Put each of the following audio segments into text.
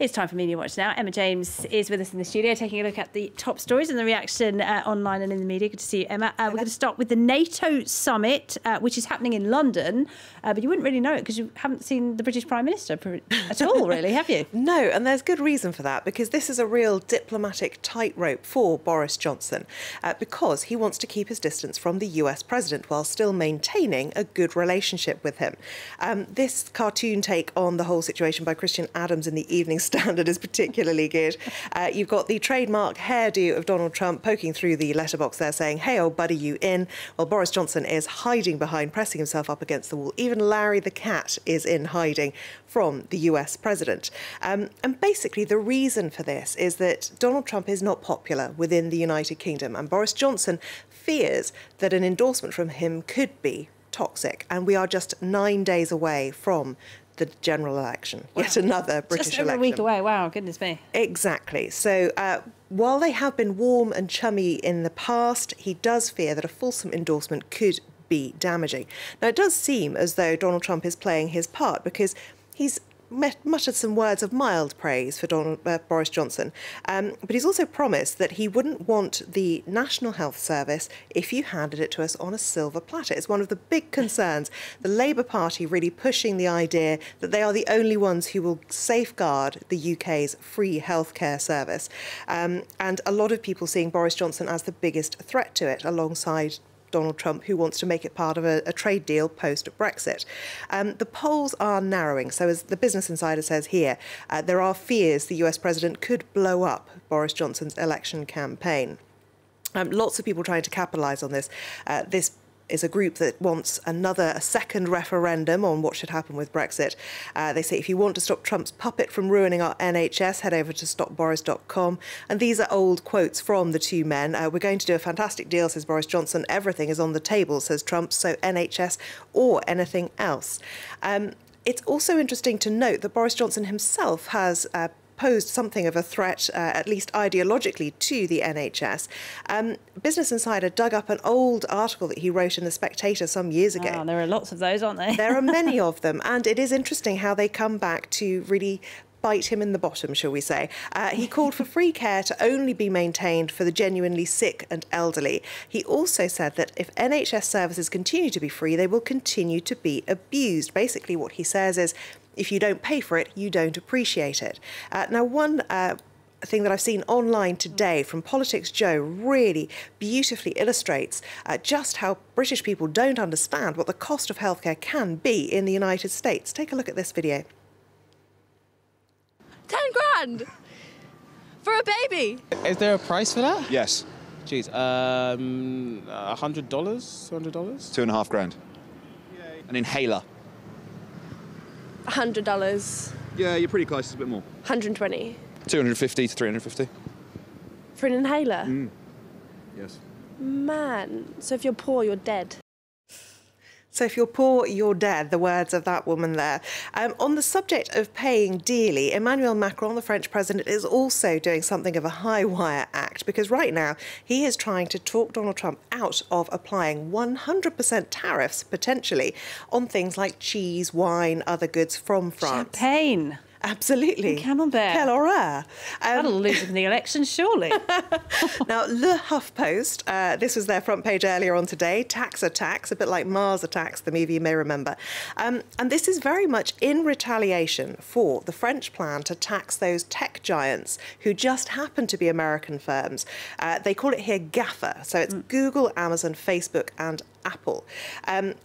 It's time for Media Watch now. Emma James is with us in the studio, taking a look at the top stories and the reaction online and in the media. Good to see you, Emma. We're going to start with the NATO Summit, which is happening in London. But you wouldn't really know it because you haven't seen the British Prime Minister at all, really, have you? No, and there's good reason for that, because this is a real diplomatic tightrope for Boris Johnson, because he wants to keep his distance from the US president while still maintaining a good relationship with him. This cartoon take on the whole situation by Christian Adams in the Evening Standard is particularly good. You've got the trademark hairdo of Donald Trump poking through the letterbox there saying, "Hey, old buddy, you in?" While Boris Johnson is hiding behind, pressing himself up against the wall. Even Larry the cat is in hiding from the US president. And basically the reason for this is that Donald Trump is not popular within the United Kingdom, and Boris Johnson fears that an endorsement from him could be toxic. And we are just 9 days away from the general election. Wow. Yet another British election. Just over a week away. Wow, goodness me. Exactly. So while they have been warm and chummy in the past, he does fear that a fulsome endorsement could be damaging. Now, it does seem as though Donald Trump is playing his part, because he's muttered some words of mild praise for Boris Johnson, but he's also promised that he wouldn't want the National Health Service if you handed it to us on a silver platter. It's one of the big concerns. The Labour Party really pushing the idea that they are the only ones who will safeguard the UK's free healthcare service, and a lot of people seeing Boris Johnson as the biggest threat to it, alongside Donald Trump, who wants to make it part of a trade deal post-Brexit. The polls are narrowing. So as the Business Insider says here, there are fears the US president could blow up Boris Johnson's election campaign. Lots of people trying to capitalise on this. This is a group that wants a second referendum on what should happen with Brexit. They say, if you want to stop Trump's puppet from ruining our NHS, head over to stopboris.com. And these are old quotes from the two men. We're going to do a fantastic deal, says Boris Johnson. Everything is on the table, says Trump, so NHS or anything else. It's also interesting to note that Boris Johnson himself has posed something of a threat, at least ideologically, to the NHS. Business Insider dug up an old article that he wrote in The Spectator some years ago. Oh, there are lots of those, aren't there? There are many of them, and it is interesting how they come back to really bite him in the bottom, shall we say. He called for free care to only be maintained for the genuinely sick and elderly. He also said that if NHS services continue to be free, they will continue to be abused. Basically, what he says is, if you don't pay for it, you don't appreciate it. Now, one thing that I've seen online today from Politics Joe really beautifully illustrates just how British people don't understand what the cost of healthcare can be in the United States. Take a look at this video. 10 grand for a baby. Is there a price for that? Yes. Jeez, $100, $200? $2.5 grand. An inhaler. $100. Yeah, you're pretty close. It's a bit more. 120. 250 to 350. For an inhaler? Yes. Man, so if you're poor, you're dead. So if you're poor, you're dead, the words of that woman there. On the subject of paying dearly, Emmanuel Macron, the French president, is also doing something of a highwire act, because right now he is trying to talk Donald Trump out of applying 100% tariffs, potentially, on things like cheese, wine, other goods from France. Champagne. Absolutely. Camembert. Quelle horreur. That'll lose in the election, surely. Now, Le HuffPost, this was their front page earlier on today, tax attacks, a bit like Mars Attacks, the movie you may remember. And this is very much in retaliation for the French plan to tax those tech giants who just happen to be American firms. They call it here GAFA, so it's Google, Amazon, Facebook and Apple.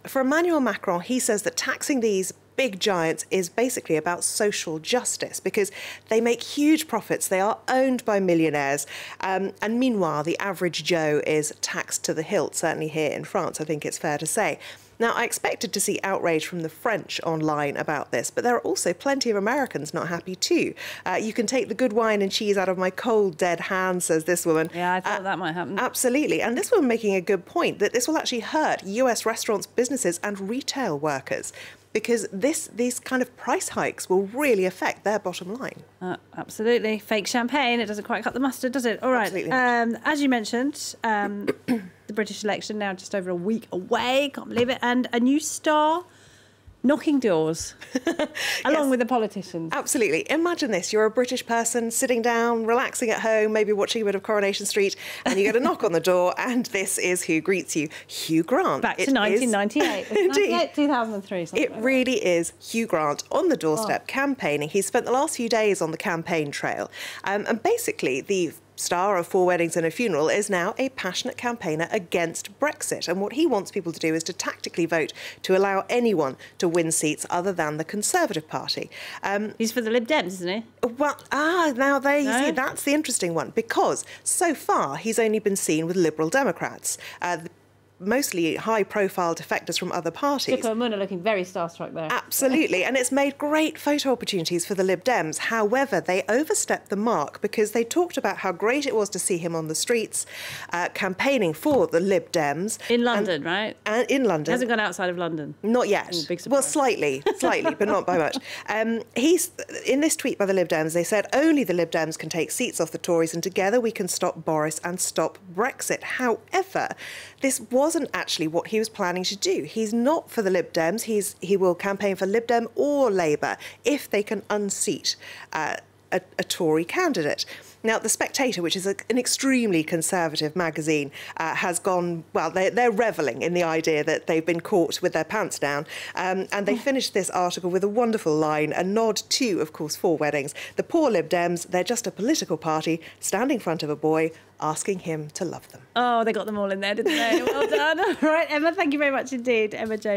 For Emmanuel Macron, he says that taxing these big giants is basically about social justice, because they make huge profits. They are owned by millionaires. And meanwhile, the average Joe is taxed to the hilt, certainly here in France, I think it's fair to say. Now, I expected to see outrage from the French online about this, but there are also plenty of Americans not happy too. You can take the good wine and cheese out of my cold, dead hands, says this woman. Yeah, I thought that might happen. Absolutely. And this woman making a good point, that this will actually hurt US restaurants, businesses and retail workers, because these kind of price hikes will really affect their bottom line. Absolutely. Fake champagne, it doesn't quite cut the mustard, does it? All right. As you mentioned, the British election now just over a week away, can't believe it, and a new star knocking doors, along with the politicians. Absolutely. Imagine this. You're a British person sitting down, relaxing at home, maybe watching a bit of Coronation Street, and you get a knock on the door, and this is who greets you. Hugh Grant. Back to 1998. Indeed. 98, 2003. It really is Hugh Grant on the doorstep campaigning. He's spent the last few days on the campaign trail. And basically, the star of Four Weddings and a Funeral is now a passionate campaigner against Brexit. And what he wants people to do is to tactically vote to allow anyone to win seats other than the Conservative Party. He's for the Lib Dems, isn't he? Well, now there you see, that's the interesting one, because so far he's only been seen with Liberal Democrats. Mostly high-profile defectors from other parties. Chico Muna looking very starstruck there. Absolutely, and it's made great photo opportunities for the Lib Dems. However, they overstepped the mark because they talked about how great it was to see him on the streets campaigning for the Lib Dems. In London, right? And in London. He hasn't gone outside of London. Not yet. Big surprise. Well, slightly, but not by much. He's in this tweet by the Lib Dems, they said, only the Lib Dems can take seats off the Tories and together we can stop Boris and stop Brexit. However, this wasn't actually what he was planning to do. He's not for the Lib Dems. He will campaign for Lib Dem or Labour if they can unseat a Tory candidate. Now, The Spectator, which is an extremely conservative magazine, has gone, well, they're revelling in the idea that they've been caught with their pants down. And they finished this article with a wonderful line, a nod to, of course, Four Weddings. The poor Lib Dems, they're just a political party standing in front of a boy asking him to love them. Oh, they got them all in there, didn't they? Well done. All right, Emma, thank you very much indeed. Emma James.